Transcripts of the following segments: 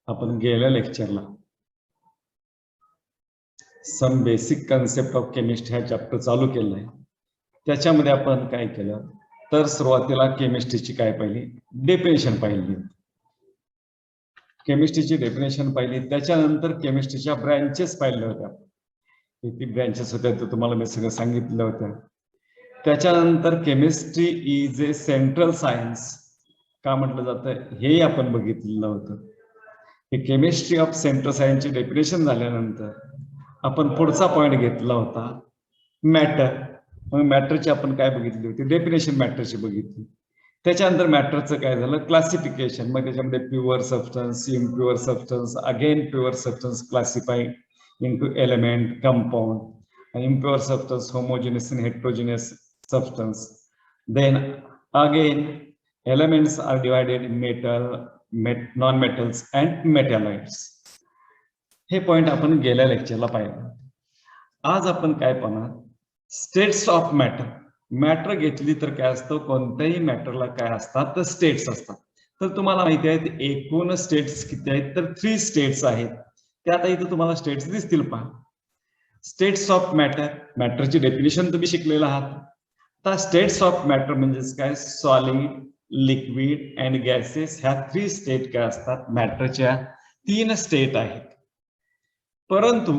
आपण गेल्या लेक्चरला some basic concept of chemistry हा चॅप्टर चालू केलाय. त्याच्यामध्ये आपण काय केलं तर सुरुवातीला केमिस्ट्रीची काय पाहिली, डेफिनेशन पाहिली. केमिस्ट्रीची डेफिनेशन पाहिली, त्याच्यानंतर केमिस्ट्रीच्या ब्रँचेस पाहिल्या होत्या. किती ब्रँचेस होत्या ते तुम्हाला मी सगळं सांगितलं होतं. त्याच्यानंतर chemistry is a central science का म्हटलं जातं हे आपण बघितलेलं होतं. हे केमिस्ट्री ऑफ सेंट्रल सायन्सची डेफिनेशन झाल्यानंतर आपण पुढचा पॉइंट घेतला होता मॅटर. मग मॅटरची आपण काय बघितली होती, डेफिनेशन मॅटरची बघितली. त्याच्यानंतर मॅटरचं काय झालं, क्लासिफिकेशन. मग त्याच्यामध्ये pure substance, impure substance, again pure substance classified into element, compound, and impure substance, homogeneous and heterogeneous substance. Then again elements are divided in metal, non-metals and metalloids. हे पॉइंट आपण गेल्या लेक्चरला पाहिलं. आज आपण काय पाहणार, स्टेट्स ऑफ मॅटर. मॅटर घेतली तर काय असतं, कोणत्याही मॅटरला काय असतात तर स्टेट्स असतात. तर तुम्हाला माहिती आहे एकूण स्टेट्स किती आहेत, तर 3 स्टेट्स आहेत. ते आता इथं तुम्हाला स्टेट्स दिसतील पहा. स्टेट्स ऑफ मॅटर, मॅटरची डेफिनेशन तुम्ही शिकलेला आहात. आता स्टेट्स ऑफ मॅटर म्हणजेच काय, सॉलिड, लिक्विड अँड गॅसेस. ह्या 3 स्टेट काय असतात, मॅटरच्या 3 स्टेट आहेत. परंतु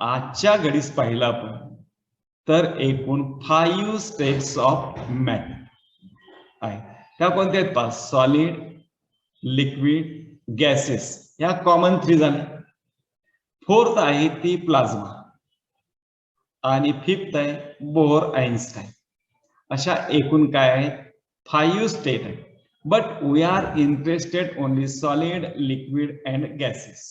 आजच्या घडीस पाहिलं आपण तर एकूण 5 स्टेट्स ऑफ मॅटर आहे. त्या कोणत्या आहेत पहा, सॉलिड, लिक्विड, गॅसेस. ह्या कॉमन 3 झाल्या. 4th आहे ती प्लाझ्मा आणि 5th आहे बोर आइन्स्टाईन. अशा एकूण काय आहेत, 5 स्टेट आहेत. But we are interested only solid, liquid and gases.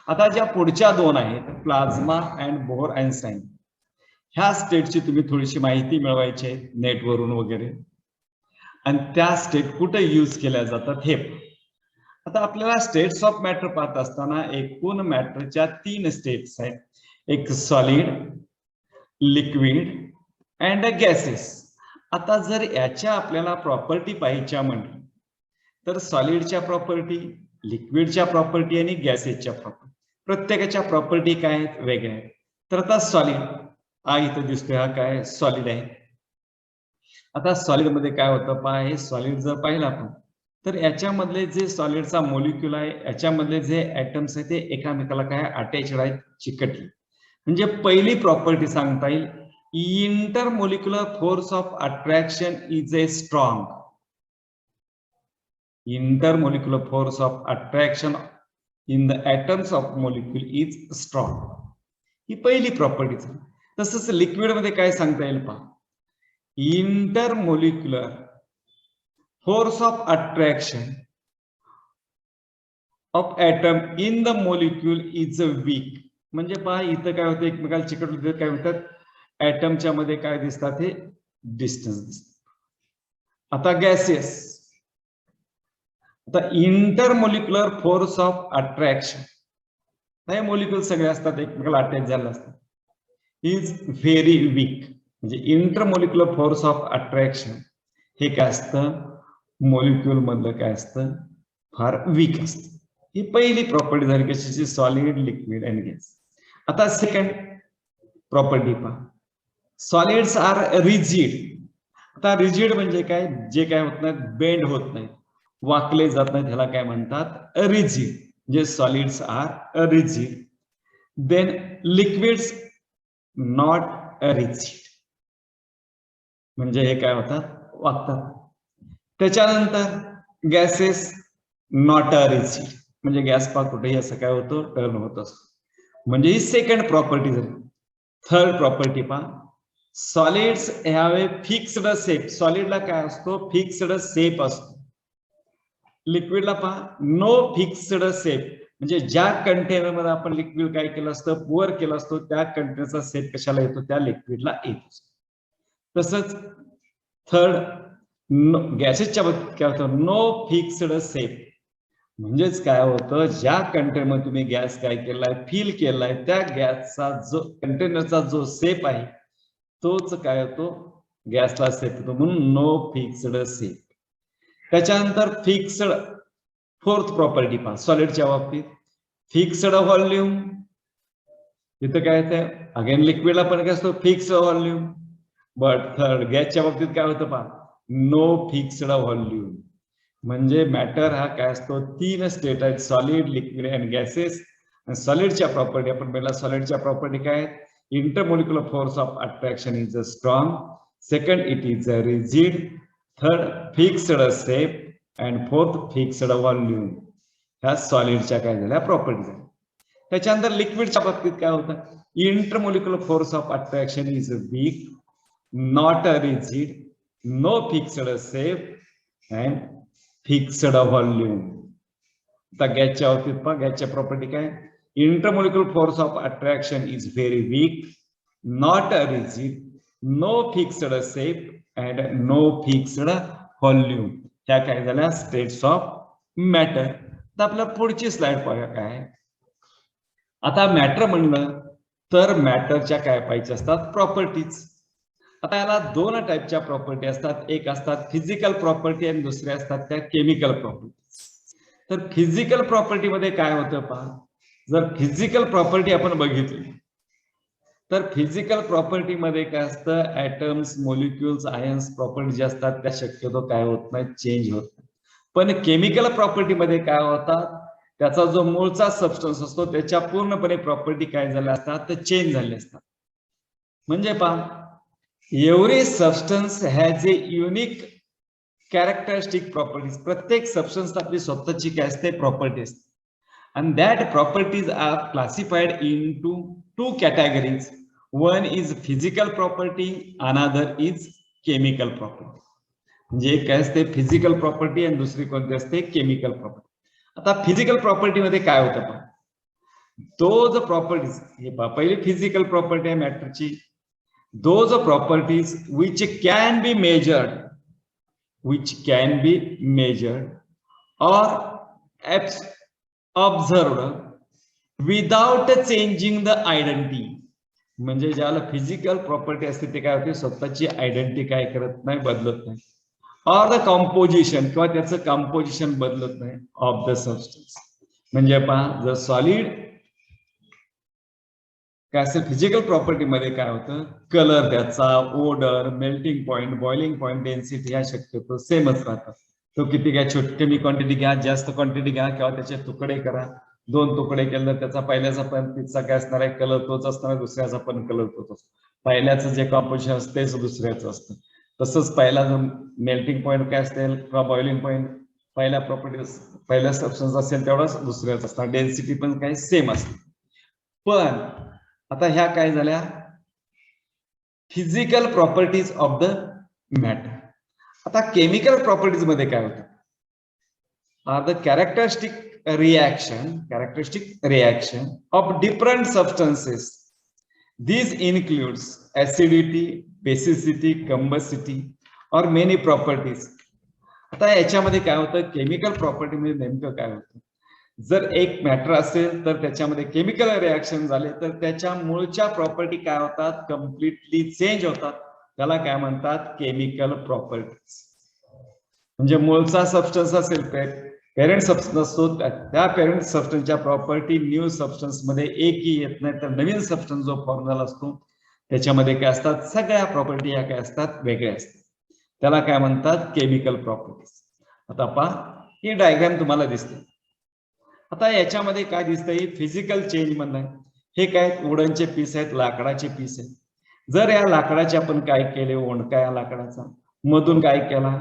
आता ज्या पुढच्या 2 आहेत, प्लाझ्मा अँड बोर आइन्स्टाईन, ह्या स्टेटची तुम्ही थोडीशी माहिती मिळवायची आहे नेटवरून वगैरे. आणि त्या स्टेट कुठे यूज केल्या जातात हे. आता आपल्याला स्टेट्स ऑफ मॅटर पाहत असताना एकूण मॅटरच्या 3 स्टेट्स आहेत, एक सॉलिड, लिक्विड अँड गॅसेस. आता जर याच्या आपल्याला प्रॉपर्टी पाहायच्या म्हटलं तर सॉलिडच्या प्रॉपर्टी, लिक्विडच्या प्रॉपर्टी आणि गॅसेसच्या प्रॉपर्टी, प्रत्येकाच्या प्रॉपर्टी काय आहेत, वेगळ्या आहेत. तर आता सॉलिड हा इथं दिसतोय, हा काय सॉलिड आहे. आता सॉलिड मध्ये काय होतं पहा, हे सॉलिड जर पाहिलं आपण तर याच्यामधले जे सॉलिडचा मॉलिक्यूल आहे, याच्यामधले जे ऍटम्स आहेत ते एकामेकाला काय अटॅच्ड आहेत, चिकटले. म्हणजे पहिली प्रॉपर्टी सांगता येईल, intermolecular force of attraction is a strong. Intermolecular force of attraction in the atoms of molecule is strong. ही पहिली प्रॉपर्टी. तसंच लिक्विड मध्ये काय सांगता येईल पहा, intermolecular force of attraction of atom in the molecule is weak. म्हणजे पहा इथं काय होतं, एकमेकाला चिकटले काय होतात, ॲटमच्या मध्ये काय दिसतात, हे डिस्टन्स दिसतात. आता गॅसेस, आता इंटरमोलिक्युलर फोर्स ऑफ अट्रॅक्शन, हे मॉलिक्यूल सगळे असतात एकमेकाला अटॅच झाले असतात, इज व्हेरी वीक. म्हणजे इंटरमोलिक्युलर फोर्स ऑफ अट्रॅक्शन हे काय असतं, मॉलिक्यूल मधलं काय असतं, फार वीक असतं. ही पहिली प्रॉपर्टी झाली कशाची, सॉलिड, लिक्विड अँड गॅस. आता सेकंड प्रॉपर्टी पहा, सॉलिड्स आर रिजिड. आता रिजिड म्हणजे काय, जे काय होत नाही, बेंड होत नाही, वाकले जात नाही, त्याला काय म्हणतात, रिजिड. जे solids are rigid. Then liquids not rigid, म्हणजे हे काय होतात, वागतात. त्याच्यानंतर गॅसेस नॉट रिजिड, म्हणजे गॅस पा कुठेही असं काय होतं, टर्न होत असतो. म्हणजे ही सेकंड प्रॉपर्टी झाली. थर्ड प्रॉपर्टी पहा, solids have a fixed shape. सॉलिडला काय असतो, फिक्स्ड शेप असतो. लिक्विडला पहा नो फिक्स्ड शेप, म्हणजे ज्या कंटेनर मध्ये आपण लिक्विड काय केलं असतं, पोअर केलं असतो, त्या कंटेनरचा शेप कशाला येतो, त्या लिक्विडला येत असतो. तसंच थर्ड गॅसेसच्या बाबतीत काय होतं, नो फिक्स्ड शेप. म्हणजेच काय होतं, ज्या कंटेनरमध्ये तुम्ही गॅस काय केलाय, फिल केलाय, त्या गॅसचा जो कंटेनरचा जो शेप आहे तोच काय होतो, गॅसला शेप येतो, म्हणून नो फिक्स्ड शेप. त्याच्यानंतर फिक्स्ड फोर्थ प्रॉपर्टी पहा सॉलिडच्या बाबतीत, फिक्स्ड व्हॉल्यूम. इथं काय येते अगेन लिक्विडला पण काय असतो फिक्स्ड व्हॉल्यूम. बट थर्ड गॅसच्या बाबतीत काय होतं पहा, नो फिक्स्ड व्हॉल्यूम. म्हणजे मॅटर हा काय असतो, तीन स्टेट आहेत, सॉलिड, लिक्विड अँड गॅसेस. सॉलिडच्या प्रॉपर्टी आपण पहिला सॉलिडच्या प्रॉपर्टी काय, intermolecular force of attraction is a strong. Second it is a rigid. Third fixed shape and fourth fixed volume. ह्या सॉलिडच्या काय झाल्या प्रॉपर्टी झाल्या. त्याच्यानंतर लिक्विडच्या बाबतीत काय होतं, intermolecular force of attraction is weak, not a rigid, no fixed shape and fixed volume. आता गॅसच्या बाबतीत पहा, गॅसच्या प्रॉपर्टी काय, intermolecular force of attraction is very weak, not a rigid, no fixed shape and no fixed volume. ह्या काय झाल्या states of matter. तर आपल्या पुढची स्लाइड पाहूया काय. आता मॅटर म्हणलं तर मॅटरच्या काय पाहिजे असतात प्रॉपर्टीज. आता याला दोन टाईपच्या प्रॉपर्टी असतात, एक असतात फिजिकल प्रॉपर्टी आणि दुसऱ्या असतात त्या केमिकल प्रॉपर्टी. तर फिजिकल प्रॉपर्टी मध्ये काय होतं पहा, जर फिजिकल प्रॉपर्टी आपण बघितली तर फिजिकल प्रॉपर्टी मध्ये काय असतं, ऍटम्स, मॉलिक्युल्स, आयन्स प्रॉपर्टी ज्या असतात त्या शक्यतो काय होत नाही, चेंज होत नाही. पण केमिकल प्रॉपर्टी मध्ये काय होतात, त्याचा जो मूळचा सबस्टन्स असतो त्याच्या पूर्णपणे प्रॉपर्टी काय झाल्या असतात तर चेंज झाले असतात. म्हणजे पहा, every substance has a unique characteristic properties. प्रत्येक सबस्टन्स आपली स्वतःची काय असते प्रॉपर्टी असते. and that properties are classified into two categories. One is physical property, another is chemical property. म्हणजे काय असते फिजिकल प्रॉपर्टी आणि दुसरी कोणती असते केमिकल प्रॉपर्टी. आता फिजिकल प्रॉपर्टी मध्ये काय होतं पहा, दोज प्रॉपर्टीज, हे पहा पहिली फिजिकल प्रॉपर्टी आहे मॅटरची, those properties which can be measured or observed without changing the identity. म्हणजे ज्याला फिजिकल प्रॉपर्टी असते ते काय होते, स्वतःची आयडेंटिटी काय करत नाही, बदलत नाही. ऑर द कंपोजिशन किंवा त्याचं कंपोजिशन बदलत नाही ऑफ द सबस्टन्स. म्हणजे पहा, जर सॉलिड काय असेल फिजिकल प्रॉपर्टी मध्ये काय होतं, कलर त्याचा, odour, melting point, boiling point, density ह्या शक्यतो सेमच राहतात. तो किती घ्या, कमी क्वांटिटी घ्या, जास्त क्वांटिटी घ्या किंवा त्याचे तुकडे करा, दोन तुकडे केले त्याचा पहिल्याचा पण तिचा काय असणार आहे कलर तोच असणार, दुसऱ्याचा पण कलर तोच असतो. पहिल्याचं जे कॉम्पोजिशन असतं तेच दुसऱ्याचं असतं. तसंच पहिला जो मेल्टिंग पॉइंट काय असेल किंवा बॉइलिंग पॉइंट पहिल्या प्रॉपर्टी पहिल्या सबस्टन्स असेल तेवढाच दुसऱ्याच असणार, डेन्सिटी पण काही सेम असते. पण आता ह्या काय झाल्या physical properties of the matter. आता केमिकल प्रॉपर्टीज मध्ये काय होतं, are the characteristic reaction of different substances. These includes acidity, basicity, combustivity or many properties. आता याच्यामध्ये काय होतं, केमिकल प्रॉपर्टी मध्ये नेमकं काय होतं, जर एक मॅटर असेल तर त्याच्यामध्ये केमिकल रिएक्शन झाले तर त्याच्या मूळच्या प्रॉपर्टी काय होतात, कम्प्लिटली चेंज होतात. त्याला काय म्हणतात केमिकल प्रॉपर्टीज. म्हणजे मूळचा सबस्टन्स असेल, पेरेंट सबस्टन्स असतो, त्या पेरेंट सबस्टन्सच्या प्रॉपर्टी न्यू सबस्टन्स मध्ये एकही येत नाही. तर नवीन सबस्टन्स जो फॉर्म झाला असतो त्याच्यामध्ये काय असतात, सगळ्या प्रॉपर्टी या काय असतात वेगळ्या असतात. त्याला काय म्हणतात केमिकल प्रॉपर्टीज. आता पहा ही डायग्राम तुम्हाला दिसते. आता याच्यामध्ये काय दिसतंय, फिजिकल चेंज म्हणणं, हे काय वुडनचे पीस आहेत, लाकडाचे पीस आहेत. जर या लाकडाचे आपण काय केले, ओंडका या लाकडाचा मधून काय केला,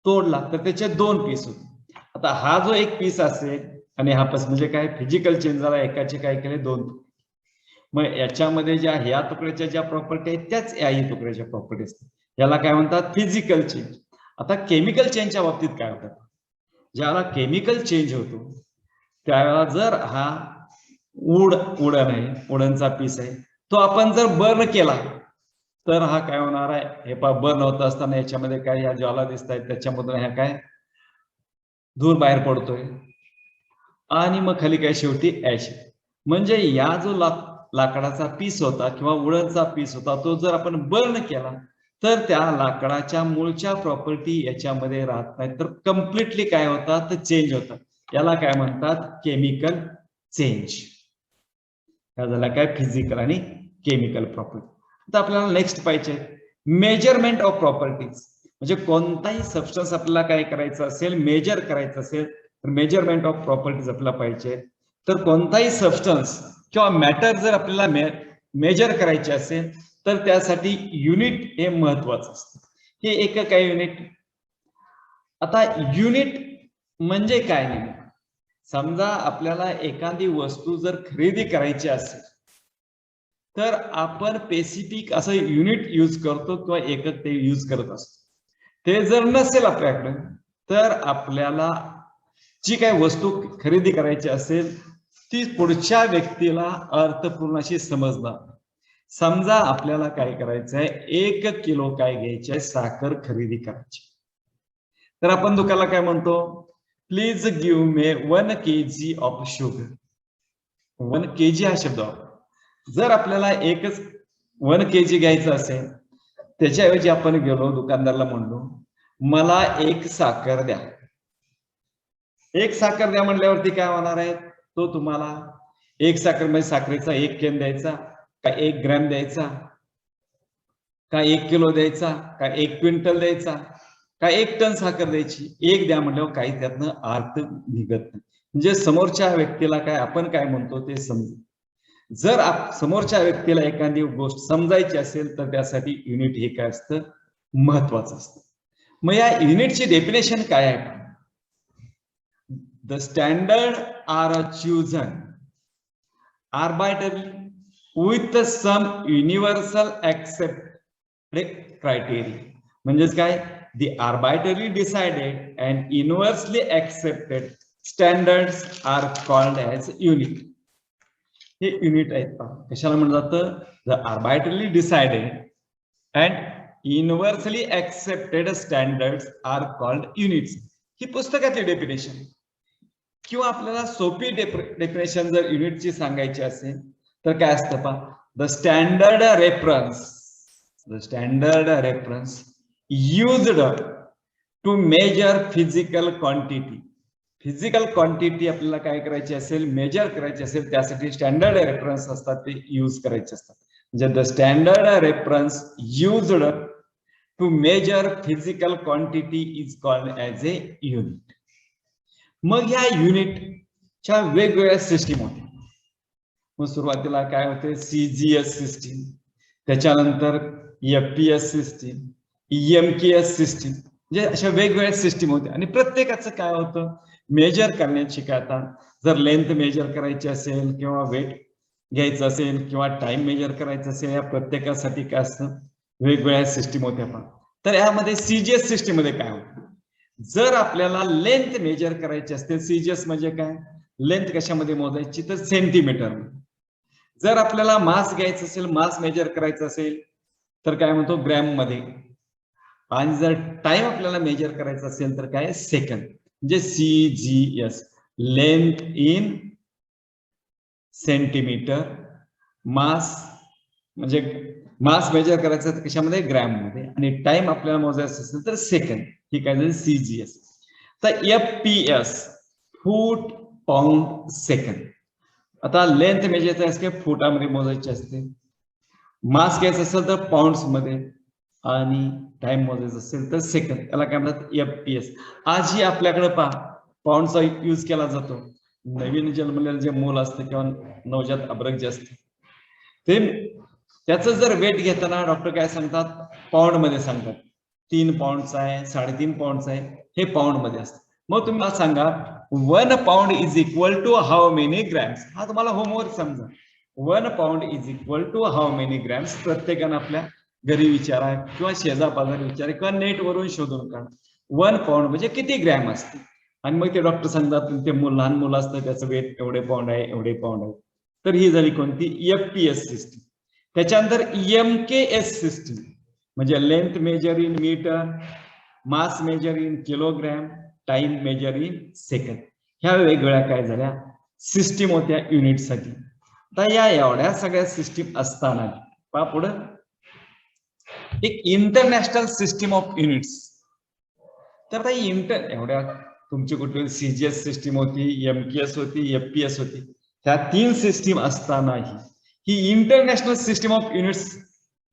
तोडला, तर त्याचे दोन पीस होते. आता हा जो एक पीस असेल आणि हा पीस म्हणजे काय फिजिकल चेंज झाला, एकाचे काय केले दोन. मग याच्यामध्ये ज्या ह्या तुकड्याच्या ज्या प्रॉपर्टी आहेत त्याच याही तुकड्याच्या प्रॉपर्टी असतात. याला काय म्हणतात फिजिकल चेंज. आता केमिकल चेंजच्या बाबतीत काय होतं, ज्याला केमिकल चेंज होतो त्यावेळेला जर हा वुडन आहे, वुडनचा पीस आहे, तो आपण जर बर्न केला तर हा काय होणार आहे, हे पहा बर्न होत असताना याच्यामध्ये काय ह्या ज्वाला दिसत आहेत त्याच्यामधून ह्या काय धूर बाहेर पडतोय आणि मग खाली काय शेवटी ऍश. म्हणजे या जो लाकडाचा पीस होता किंवा वुडनचा पीस होता तो जर आपण बर्न केला तर त्या लाकडाच्या मूळच्या प्रॉपर्टी याच्यामध्ये राहत नाही, तर कम्प्लिटली काय होतात तर चेंज होतात. याला काय म्हणतात, केमिकल चेंज. या झाला काय, फिजिकल आणि केमिकल प्रॉपर्टी. आता आपल्याला नेक्स्ट पाहिजे मेजरमेंट ऑफ प्रॉपर्टीज. म्हणजे कोणताही सबस्टन्स आपल्याला काय करायचं असेल, मेजर करायचं असेल तर मेजरमेंट ऑफ प्रॉपर्टीज आपल्याला पाहिजे. तर कोणताही सबस्टन्स किंवा मॅटर जर आपल्याला मेजर करायचे असेल तर त्यासाठी युनिट हे महत्वाचं असतं. हे एकक आहे युनिट. आता युनिट म्हणजे काय नाही, समजा आपल्याला एखादी वस्तू जर खरेदी करायची असेल तर आपण स्पेसिफिक असं युनिट यूज करतो किंवा एकक ते यूज करत असतो. ते जर नसेल आपल्याकडे तर आपल्याला जी काही वस्तू खरेदी करायची असेल ती पुढच्या व्यक्तीला अर्थपूर्ण अशी समजणार. समजा आपल्याला काय करायचंय, 1 किलो काय घ्यायचंय, साखर खरेदी करायची. तर आपण दुकानाला काय म्हणतो, please give me 1 kg of sugar. 1 kg हा शब्द. जर आपल्याला 1 kg घ्यायचं असेल त्याच्याऐवजी आपण गेलो दुकानदाराला म्हणलो मला 1 साखर द्या. 1 साखर द्या म्हणल्यावरती काय होणार आहे, तो तुम्हाला 1 साखर म्हणजे साखरेचा 1 केन द्यायचा का 1 ग्रॅम द्यायचा का 1 किलो द्यायचा का 1 क्विंटल द्यायचा का 1 टन साखर द्यायची. 1 द्या म्हणल्यावर काही त्यातनं अर्थ निघत नाही. म्हणजे समोरच्या व्यक्तीला काय आपण काय म्हणतो ते समज. जर समोरच्या व्यक्तीला एखादी गोष्ट समजायची असेल तर त्यासाठी युनिट हे काय असतं, महत्वाचं असतं. मग या युनिटची डेफिनेशन काय आहे, the standard are chosen arbitrarily with some universal accepted criteria. म्हणजेच काय, the arbitrarily decided and universally accepted standards are called as unit. हे युनिट आहेत. कशाला म्हणलं जातं, the arbitrarily decided and universally accepted standards are called units. ही पुस्तकातली definition. किंवा आपल्याला सोपी डेफिनेशन जर युनिटची सांगायची असेल तर काय असतं पहा, the standard reference used to measure physical quantity. Physical quantity आपल्याला काय करायची असेल, मेजर करायची असेल त्यासाठी स्टँडर्ड रेफरन्स असतात ते यूज करायचे असतात. म्हणजे the standard reference used to measure physical quantity is called as a unit. मग या युनिटच्या वेगवेगळ्या सिस्टीम होत्या. मग सुरुवातीला काय होते, सीजीएस सिस्टीम, त्याच्यानंतर एफपीएस सिस्टीम, EMKS सिस्टीम, म्हणजे अशा वेगवेगळ्या सिस्टीम होत्या. आणि प्रत्येकाचं काय होतं, मेजर करण्याची काय, आता जर लेंथ मेजर करायची असेल किंवा वेट घ्यायचं असेल किंवा टाइम मेजर करायचं असेल, या प्रत्येकासाठी काय असतं, वेगवेगळ्या सिस्टीम होत्या. तर यामध्ये सीजीएस सिस्टीम मध्ये काय होतं, जर आपल्याला लेंथ मेजर करायची असते, सीजीएस म्हणजे काय, लेंथ कशामध्ये मोजायची तर सेंटीमीटर. जर आपल्याला मास घ्यायचं असेल, मास मेजर करायचं असेल तर काय म्हणतो, ग्रॅम मध्ये. आणि जर टाइम आपल्याला मेजर करायचं असेल तर काय, सेकंद. म्हणजे सीजीएस, लेंथ इन सेंटीमीटर, मास म्हणजे मास मेजर करायचं तर कशामध्ये, ग्रॅम मध्ये, आणि टाइम आपल्याला मोजायचं असेल तर सेकंद. ही काय झाली सीजीएस. तर एफपीएस, फूट पाऊंड सेकंद. आता लेंथ मेजर असते फुटामध्ये मोजायची असते, मास घ्यायचं असेल तर पाऊंड्स मध्ये, आणि टाइम मोजायचं असेल तर सेकंद. याला काय म्हणतात, एफपीएस. आजही आपल्याकडे पहा पाऊंडचा यूज केला जातो. नवीन जन्मलेलं जे मूल असतं किंवा नवजात अब्रक जे असते ते त्याचं जर वेट घेताना डॉक्टर काय सांगतात, पाऊंड मध्ये सांगतात. 3 पाऊंडचा आहे, 3.5 पाऊंडचा आहे, हे पाऊंड मध्ये असतं. मग तुम्ही मला सांगा 1 pound is equal to how many grams. हा तुम्हाला होमवर्क समजा. 1 pound is equal to how many grams. प्रत्येकानं आपल्या घरी विचारा किंवा शेजापाजारी विचारा किंवा नेट वरून शोधून काढा 1 पाऊंड म्हणजे किती ग्रॅम असते. आणि मग ते डॉक्टर सांगतात ते लहान मुलं असतं त्याचं वेट एवढे पाऊंड आहे, एवढे पाऊंड आहे. तर ही झाली कोणती, एफपीएस सिस्टीम. त्याच्यानंतर EMKS सिस्टीम म्हणजे length measure in metre, mass measure in kilogram, time measure in second. ह्या वेगवेगळ्या काय झाल्या सिस्टीम होत्या युनिटसाठी. तर या एवढ्या सगळ्या सिस्टीम असताना पहा पुढं एक इंटरनॅशनल सिस्टीम ऑफ युनिट्स. तर एवढ्या तुमची कुठली सीजीएस सिस्टीम होती, एमकेएस होती, एफपीएस होती, ह्या 3 सिस्टीम असतानाही ही इंटरनॅशनल सिस्टीम ऑफ युनिट्स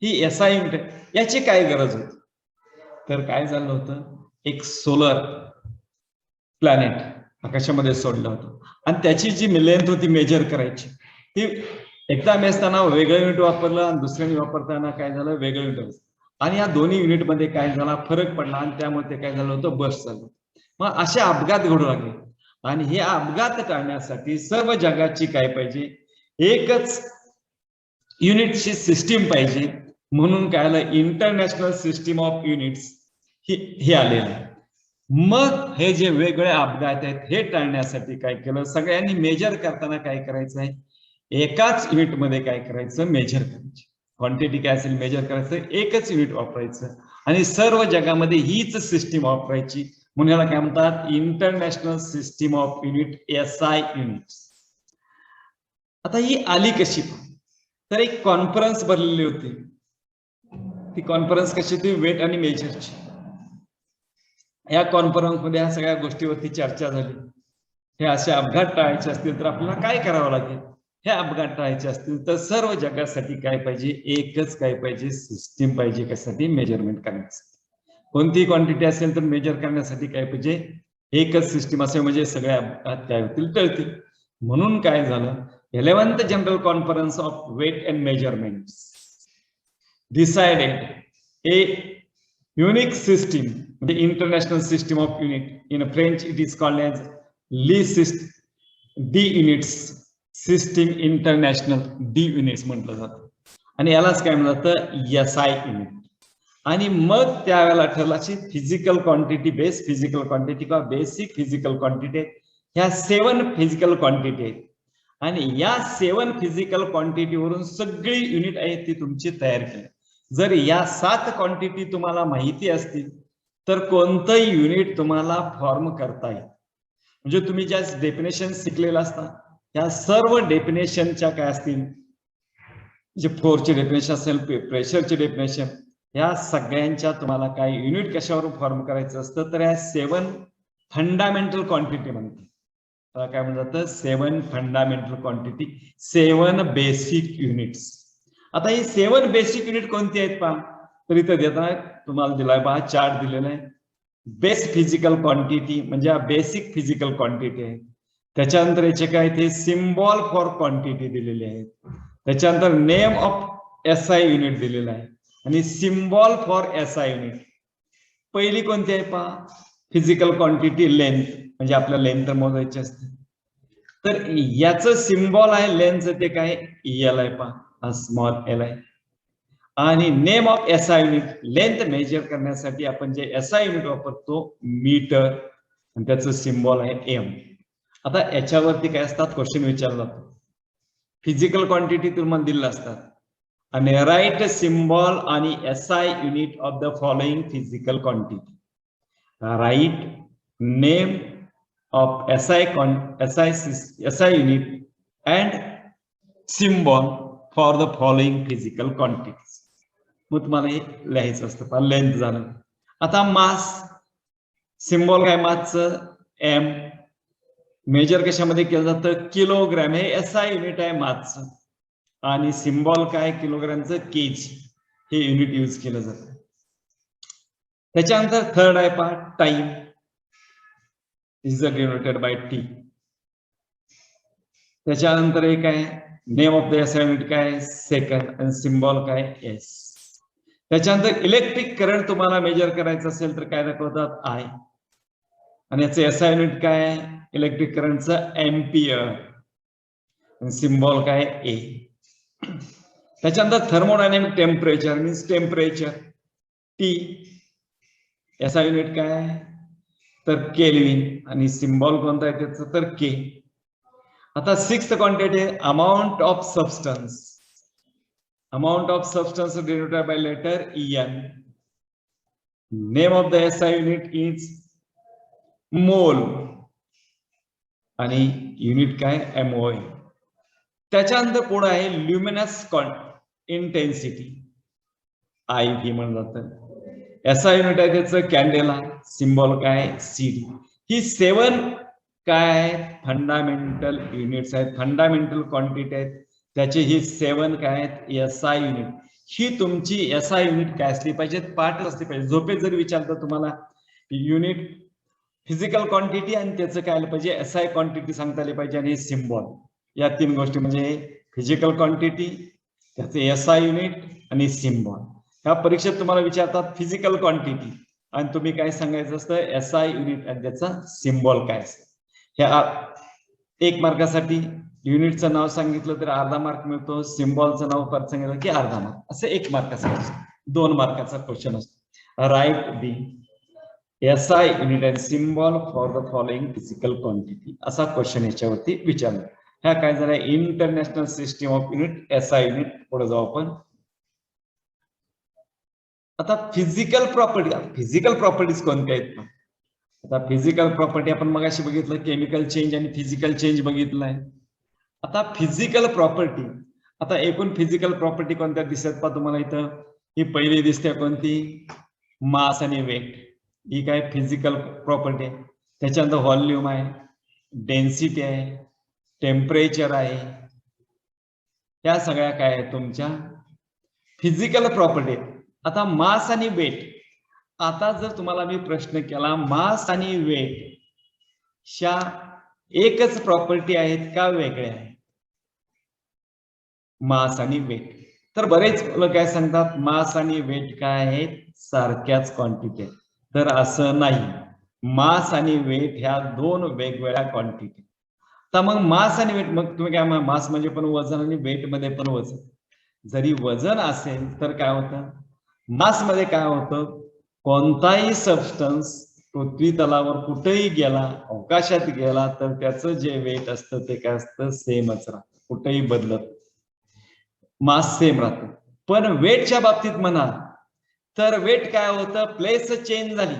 ही एसआय युनिट याची काय गरज होती? तर काय झालं होतं, एक सोलर प्लॅनेट आकाशामध्ये सोडलं होतं आणि त्याची जी लेंथ होती मेजर करायची, ती एकदा आम्ही असताना वेगळं युनिट वापरलं आणि दुसऱ्याने वापरताना काय झालं, वेगळं युनिट, आणि या दोन्ही युनिटमध्ये काय झाला फरक पडला आणि त्यामुळे ते काय झालं होतं, बस्ट झालं. मग असे अपघात घडू लागले आणि हे अपघात टाळण्यासाठी सर्व जगाची काय पाहिजे, एकच युनिटची सिस्टीम पाहिजे. म्हणून काय आलं, इंटरनॅशनल सिस्टीम ऑफ युनिट्स हे आलेलं आहे. मग हे जे वेगळे अपघात आहेत हे टाळण्यासाठी काय केलं, सगळ्यांनी मेजर करताना काय करायचं आहे, एकाच युनिटमध्ये काय करायचं, मेजर करायची क्वांटिटी काय असेल मेजर करायचं, एकच युनिट वापरायचं आणि सर्व जगामध्ये हीच सिस्टीम वापरायची. म्हणून याला काय म्हणतात, international system of unit, SI units. आता ही आली कशी, तर एक कॉन्फरन्स भरलेली होती. ती कॉन्फरन्स कशी होती, वेट आणि मेजरची. या कॉन्फरन्स मध्ये या सगळ्या गोष्टीवरती चर्चा झाली. हे असे अपघात टाळायचे असतील तर आपल्याला काय करावं लागेल, हे अपघात टाळायचे असतील तर सर्व जगासाठी काय पाहिजे, एकच काय पाहिजे, सिस्टीम पाहिजे. कशासाठी, मेजरमेंट करण्यासाठी. कोणतीही क्वांटिटी असेल तर मेजर करण्यासाठी काय पाहिजे, एकच सिस्टीम असेल, म्हणजे सगळे अपघात काय होतील, टळतील. म्हणून काय झालं, 11th general conference of weight and measurement decided a unique system, the international system of unit. In French it is called as D units system international, D units म्हटलं जातं आणि यालाच काय म्हणलं जातं, एसआय युनिट. आणि मग त्यावेळेला ठरलं अशी physical quantity, base physical quantity किंवा बेसिक फिजिकल क्वांटिटी, ह्या 7 फिजिकल क्वांटिटी आहेत आणि या 7 फिजिकल क्वांटिटी वरून सगळी युनिट आहेत ती तुमची तयार केली. जर या 7 क्वांटिटी तुम्हाला माहिती असतील तर कोणतंही युनिट तुम्हाला फॉर्म करता येईल. म्हणजे तुम्ही ज्या डेफिनेशन शिकलेला असता त्या सर्व डेफिनेशनच्या काय असतील, म्हणजे फोर्सची डेफिनेशन असेल, प्रेशरची डेफिनेशन, या सगळ्यांच्या तुम्हाला काय युनिट कशावर फॉर्म करायचं असतं, तर या 7 फंडामेंटल क्वांटिटी म्हणतात. त्याला काय म्हणतात, 7 फंडामेंटल क्वांटिटी, 7 बेसिक युनिट्स. आता ही 7 बेसिक युनिट कोणती आहेत पहा, तर इथं देताना तुम्हाला दिलाय पहा, चार्ट दिलेला आहे. बेस फिजिकल क्वांटिटी म्हणजे बेसिक फिजिकल क्वांटिटी आहे. त्याच्यानंतर याचे काय ते सिम्बॉल फॉर क्वांटिटी दिलेले आहेत. त्याच्यानंतर नेम ऑफ एसआय युनिट दिलेला आहे आणि सिम्बॉल फॉर एसआय युनिट. पहिली कोणती आहे पहा, फिजिकल क्वांटिटी लेंथ, म्हणजे आपल्या लेंथ मोजायची असते. तर याचं सिम्बॉल आहे लेंथचं, ते काय एल आहे पहा, स्मॉल एल आहे. आणि name of SI unit, length measure करण्यासाठी आपण जे एसआय युनिट वापरतो, मीटर, आणि त्याचं सिम्बॉल आहे एम. आता याच्यावरती काय असतात, क्वेश्चन विचारला जातो. फिजिकल क्वांटिटी तुम्हाला दिलेलं असतात आणि राईट सिम्बॉल आणि SI unit of the following physical quantity. Write name of SI unit and symbol for the following physical quantities. मग तुम्हाला हे लिहायचं असतं. लेंथ झालं. आता मास, सिम्बॉल काय मासचं, एम. मेजर कशामध्ये केलं जातं, किलोग्रॅम, हे एसआय युनिट आहे मासचं, आणि सिम्बॉल काय किलोग्रॅमचं, केजी, हे युनिट यूज केलं जातं. त्याच्यानंतर थर्ड आहे पहा, time, is denoted by T. त्याच्यानंतर एक आहे name of the SI unit काय, सेकंड, आणि सिम्बॉल काय, एस. त्याच्यानंतर इलेक्ट्रिक करंट तुम्हाला मेजर करायचं असेल तर काय दाखवतात, आय, आणि याचं एसआय युनिट काय, इलेक्ट्रिक करंटचं एम्पियर, सिम्बॉल काय, ए. त्याच्यानंतर thermodynamic temperature means temperature, T, SI unit काय तर केल्विन, आणि सिम्बॉल कोणता आहे त्याचं तर के. आता 6th quantity, amount of substance. Amount of substance denoted by letter En. Name of the SI unit is mole आणि युनिट काय, MOL. त्याच्यानंतर पुढे आहे ल्युमिनस इंटेन्सिटी, IV म्हणलं जातं. SI युनिट आहे त्याचं कॅन्डेला, सिम्बॉल काय, CD. ही 7 काय आहेत, फंडामेंटल युनिट्स आहेत, फंडामेंटल क्वांटिटी आहेत. त्याचे ही 7 काय आहेत, SI युनिट. ही तुमची SI युनिट काय असली पाहिजे, पाठ असली पाहिजे. झोपेत जर विचारलं तुम्हाला युनिट फिजिकल क्वांटिटी आणि त्याचं काय आलं पाहिजे, SI क्वांटिटी सांगता आली पाहिजे, आणि सिम्बॉल. या 3 गोष्टी म्हणजे फिजिकल क्वांटिटी, त्याचे SI युनिट आणि सिम्बॉल. ह्या परीक्षेत तुम्हाला विचारतात फिजिकल क्वांटिटी आणि तुम्ही काय सांगायचं असतं, SI युनिट आणि त्याचा सिम्बॉल काय असतं. ह्या 1 मार्कासाठी युनिटचं नाव सांगितलं तर अर्धा मार्क मिळतो, सिम्बॉलचं नाव परत सांगितलं की अर्धा मार्क. असं 1 मार्काचा 2 मार्काचा क्वेश्चन असतो. Write the SI unit and symbol for the following physical quantity, असा क्वेश्चन याच्यावरती विचारला. ह्या काय झालं, international system of unit, SI unit. पुढे जाऊ आपण. आता फिजिकल प्रॉपर्टीज कोणत्या आहेत? आता फिजिकल प्रॉपर्टी आपण मगाशी बघितलं, केमिकल चेंज आणि फिजिकल चेंज बघितलंय. आता फिजिकल प्रॉपर्टी, आता एकूण फिजिकल प्रॉपर्टी कोणत्या दिसत पहा तुम्हाला इथं. ही पहिली दिसते कोणती, मास आणि वेट. ही काय फिजिकल प्रॉपर्टी आहे. त्याच्यानंतर व्हॉल्यूम आहे, डेन्सिटी आहे, टेम्परेचर आहे. त्या सगळ्या काय आहेत तुमच्या फिजिकल प्रॉपर्टी. आता मास आणि वेट, आता जर तुम्हाला मी प्रश्न केला मास आणि वेट च्या एकच प्रॉपर्टी आहेत का वेगळ्या आहेत, मास आणि वेट, तर बरेच लोक काय सांगतात मास आणि वेट काय आहेत, सारख्याच क्वांटिटी आहेत. तर असं नाही, मास आणि वेट ह्या 2 वेगवेगळ्या क्वांटिटी. तर मग मास आणि वेट, मग तुम्ही काय, मास म्हणजे पण वजन आणि वेट मध्ये पण वजन. जरी वजन असेल तर काय होतं, मास मध्ये काय होतं, कोणताही सबस्टन्स पृथ्वी तलावर कुठेही गेला, अवकाशात गेला, तर त्याचं जे वेट असतं ते काय असतं, सेमच राहतं, कुठेही बदलत, मास सेम राहतं. पण वेटच्या बाबतीत म्हणा तर वेट काय होतं, प्लेस चेंज झाली,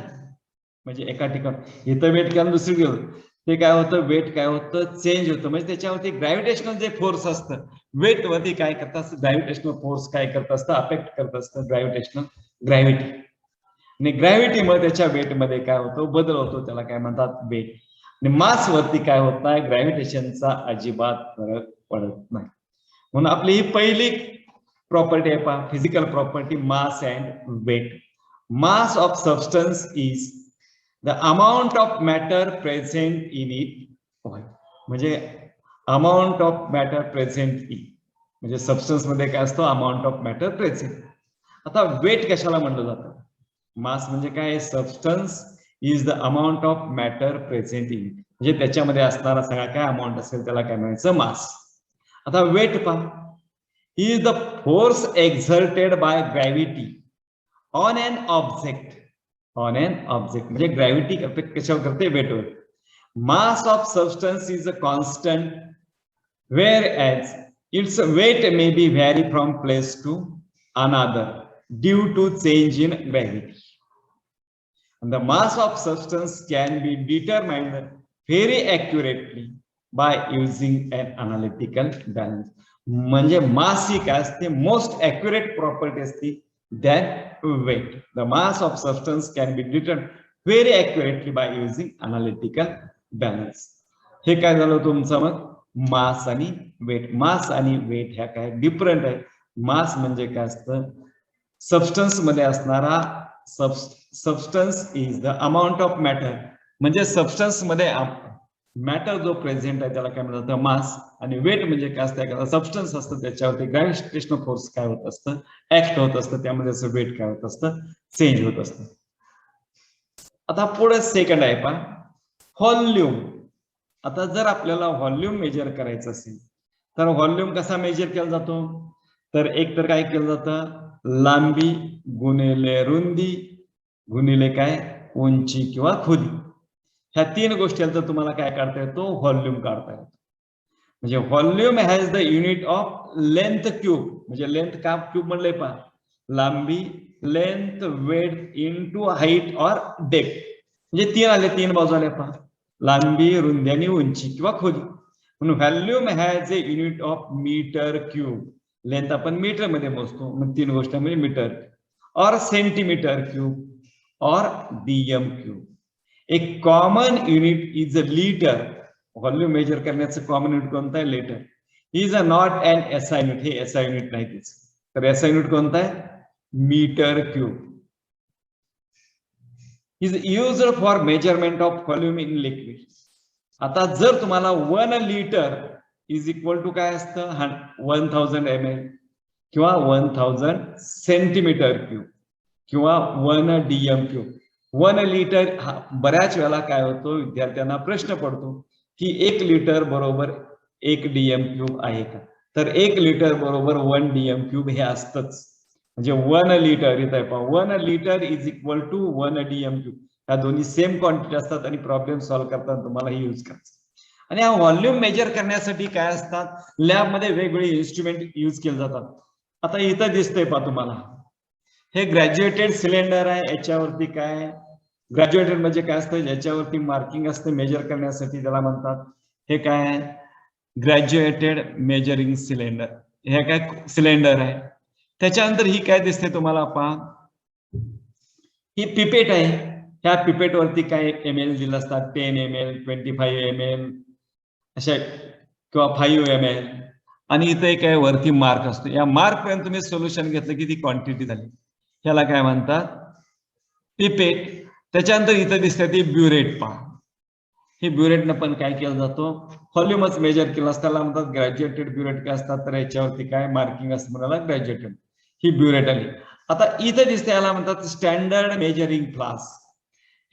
म्हणजे एका ठिकाणी इथं वेट केलं दुसरी गेलं, ते काय होतं, वेट काय होतं, चेंज होतं. म्हणजे त्याच्यावरती ग्रॅव्हिटेशनल जे फोर्स असतं, वेट वरती काय करत असतं, ग्रॅव्हिटेशनल फोर्स काय करत असतं, अफेक्ट करत असतं, ग्रॅव्हिटी. आणि ग्रॅव्हिटीमुळे त्याच्या वेट मध्ये काय होतो, बदल होतो, त्याला काय म्हणतात, वेट. आणि मास वरती काय होत नाही, ग्रॅव्हिटेशनचा अजिबात फरक पडत नाही. म्हणून आपली ही पहिली प्रॉपर्टी आहे पहा, physical property, mass and weight. Mass of substance is the amount of matter present in it, म्हणजे amount of matter present in, म्हणजे सबस्टन्स मध्ये काय असतो, अमाऊंट ऑफ मॅटर प्रेझेंट. आता वेट कशाला म्हणलं जातं, मास म्हणजे काय, substance is the amount of matter present in, म्हणजे त्याच्यामध्ये असणारा सगळा काय अमाऊंट असेल त्याला काय म्हणायचं, मास. आता वेट पहा, is the force exerted by gravity on an object, म्हणजे ग्रॅव्हिटी अफेक्ट कशावर करते, वेटवर. Mass of substance is a constant whereas its weight may be vary from place to another due to change in gravity. And the mass of substance can be determined very accurately by using an analytical balance. म्हणजे मास ही काय असते, most accurate property असते than weight. The mass of substance can be determined very accurately by using analytical balance. हे काय झालं तुमचं, मग मास आणि वेट. मास आणि वेट ह्या काय डिफरंट आहे. मास म्हणजे काय असतं, सबस्टन्स मध्ये असणारा, substance is the amount of matter, म्हणजे सबस्टन्स मध्ये मॅटर जो प्रेझेंट आहे त्याला काय म्हणतात, मास. आणि वेट म्हणजे काय असतं, सबस्टन्स असतं त्याच्यावरती ग्रॅव्हिटेशनल फोर्स काय होत असतं, ऍक्ट होत असतं, त्यामध्ये असं वेट काय होत असतं, चेंज होत असतं. आता पुढे सेकंड आहे पहा, व्हॉल्यूम. आता जर आपल्याला व्हॉल्यूम मेजर करायचं असेल तर व्हॉल्यूम कसा मेजर केला जातो, तर एक तर काय केलं जातं, लांबी गुणिले रुंदी गुणिले काय, उंची किंवा खोली. ह्या 3 गोष्टी तर तुम्हाला काय काढता येतो, व्हॉल्यूम काढता येतो. म्हणजे volume has the unit of length cube, म्हणजे लेंथ का क्यूब म्हणलंय पहा, लांबी, length, weight into height or depth, म्हणजे 3 आले, 3 बाजू आले पहा, लांबी, रुंदी आणि उंची किंवा खोली. म्हणून volume has a unit of metre cube, length आपण मीटर मध्ये मोजतो, मग 3 गोष्ट म्हणजे मीटर, और सेंटीमीटर क्यूब और डीएम क्यूब. एक common unit is a litre. Volume measure करण्याचं कॉमन युनिट कोणतं आहे? Litre. Is a not an SI unit. हे एसआय युनिट नाही तेच. तर एसआय युनिट कोणतं आहे? Metre cube. Is used for measurement of volume in liquid. आता जर तुम्हाला 1 लिटर इज इक्वल टू काय असतं? 1000 ml किंवा 1000 सेंटीमीटर क्यूब किंवा 1 DM क्यूब. 1 लिटर बऱ्याच वेळेला काय होतो, विद्यार्थ्यांना प्रश्न पडतो की 1 लिटर बरोबर 1 DM क्यूब आहे का? तर 1 लिटर बरोबर 1 DM क्यूब हे असतंच. म्हणजे 1 लिटर इथं आहे पहा, 1 litre is equal to 1 DM cube. ह्या दोन्ही सेम क्वांटिटी असतात आणि प्रॉब्लेम सॉल्व्ह करताना तुम्हाला हे यूज करायचं. आणि हा व्हॉल्यूम मेजर करण्यासाठी काय असतात? लॅबमध्ये वेगवेगळे इन्स्ट्रुमेंट यूज केले जातात. आता इथं दिसतंय पहा तुम्हाला, हे ग्रॅज्युएटेड सिलेंडर आहे. याच्यावरती काय ग्रॅज्युएटेड म्हणजे काय असतं? याच्यावरती मार्किंग असते मेजर करण्यासाठी, त्याला म्हणतात. हे काय आहे? Graduated measuring cylinder. हे काय सिलेंडर आहे. त्याच्यानंतर ही काय दिसते तुम्हाला पहा, ही पिपेट आहे. ह्या पिपेट वरती काय ml दिलं असतात, 10 ml 25 ml अशा किंवा 5 ml. आणि इथे काय वरती मार्क असतो. या मार्क पर्यंत तुम्ही सोल्युशन घेतलं की ती क्वांटिटी झाली. ह्याला काय म्हणतात? पिपेट. त्याच्यानंतर इथं दिसतं ती ब्युरेट पहा. हे ब्युरेटनं पण काय केलं जातो? व्हॉल्यूमच मेजर केलं असतं. त्याला म्हणतात ग्रॅज्युएटेड ब्युरेट. काय असतात? तर याच्यावरती काय मार्किंग असतं म्हणाला ग्रॅज्युएटेड. ही ब्युरेट आली. आता इथं दिसते, याला म्हणतात स्टँडर्ड मेजरिंग फ्लास्क.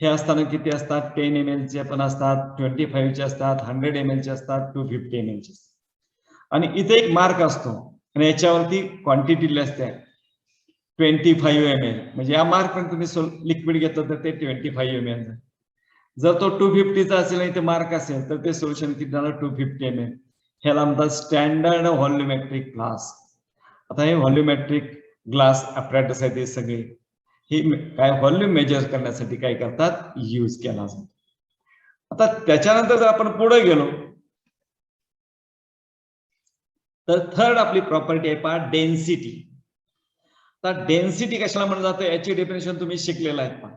हे असताना किती असतात? 10 ml चे पण असतात, 25 चे असतात, 100 ml चे असतात, 250 ml चे. आणि इथे एक मार्क असतो आणि याच्यावरती क्वांटिटी लिहिली असते 25 ml. म्हणजे या मार्क पण तुम्ही लिक्विड घेतलं तर ते 25 ml. जर तो 250 चा असेल आणि ते मार्क असेल तर ते सोल्युशन किती झालं? 250 ml. ह्याला म्हणतात स्टँडर्ड व्हॉल्यूमेट्रिक ग्लास. आता हे व्हॉल्यूमेट्रिक ग्लास ॲपरेटस आहे ते सगळे. हे काय व्हॉल्यूम मेजर करण्यासाठी काय करतात? यूज केला जातो. आता त्याच्यानंतर जर आपण पुढे गेलो तर थर्ड आपली प्रॉपर्टी आहे पहा, डेन्सिटी. आता डेन्सिटी कशाला म्हणलं जातं याची डेफिनेशन तुम्ही शिकलेलं आहे पहा.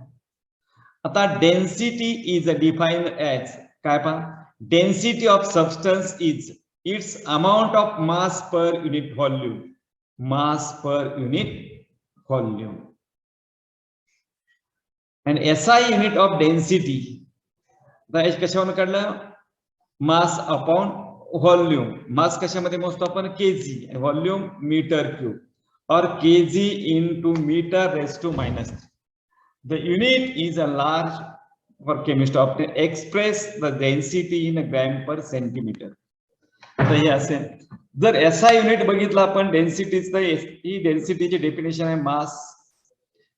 आता डेन्सिटी इज डिफाइन्ड ॲज काय पहा, density of substance is it's amount of mass per unit volume. Mass per unit volume. and SI unit of density. कशावरून काढलं? Mass upon volume. मास कशामध्ये मोजतो आपण? केजी. व्हॉल्यूम मीटर क्यूब और kg into metre raise to minus. The unit is a large for chemist of express the density in gram per centimetre. तर हे असेल. जर SI युनिट बघितलं आपण डेन्सिटीचं, ही डेन्सिटीची डेफिनेशन आहे मास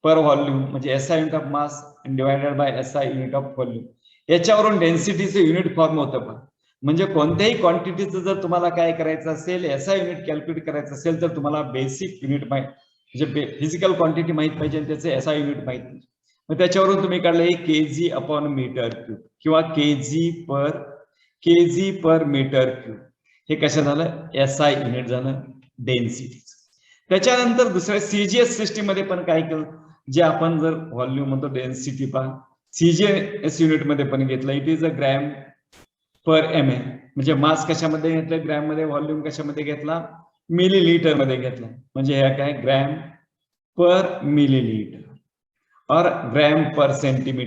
पर व्हॉल्यूम, म्हणजे SI unit of mass divided by SI unit of volume. याच्यावरून डेन्सिटीचं unit form होतं. पण म्हणजे कोणत्याही क्वांटिटीचं जर तुम्हाला काय करायचं असेल, SI युनिट कॅल्क्युलेट करायचं असेल तर तुम्हाला बेसिक युनिट माहिती, म्हणजे फिजिकल क्वांटिटी माहित पाहिजे आणि त्याचं SI युनिट माहित पाहिजे. मग त्याच्यावरून तुम्ही काढलं केजी अपॉन मीटर क्यूब किंवा केजी पर मीटर क्यूब. हे कसं झालं? SI युनिट झालं डेन्सिटी. त्याच्यानंतर दुसऱ्या CGS सिस्टीम मध्ये पण काय केलं, जे आपण जर व्हॉल्यूम म्हणतो डेन्सिटी पहा, CGS युनिट मध्ये पण घेतलं. It is a gram per ml. म्हणजे मास कशामध्ये घेतलं? ग्रॅम मध्ये. व्हॉल्यूम कशामध्ये घेतला? मिलीलीटर मध्ये घेतला. म्हणजे हे काय? ग्रॅम पर मिलीलीटर और ग्रॅम पर सेंटीमीटर.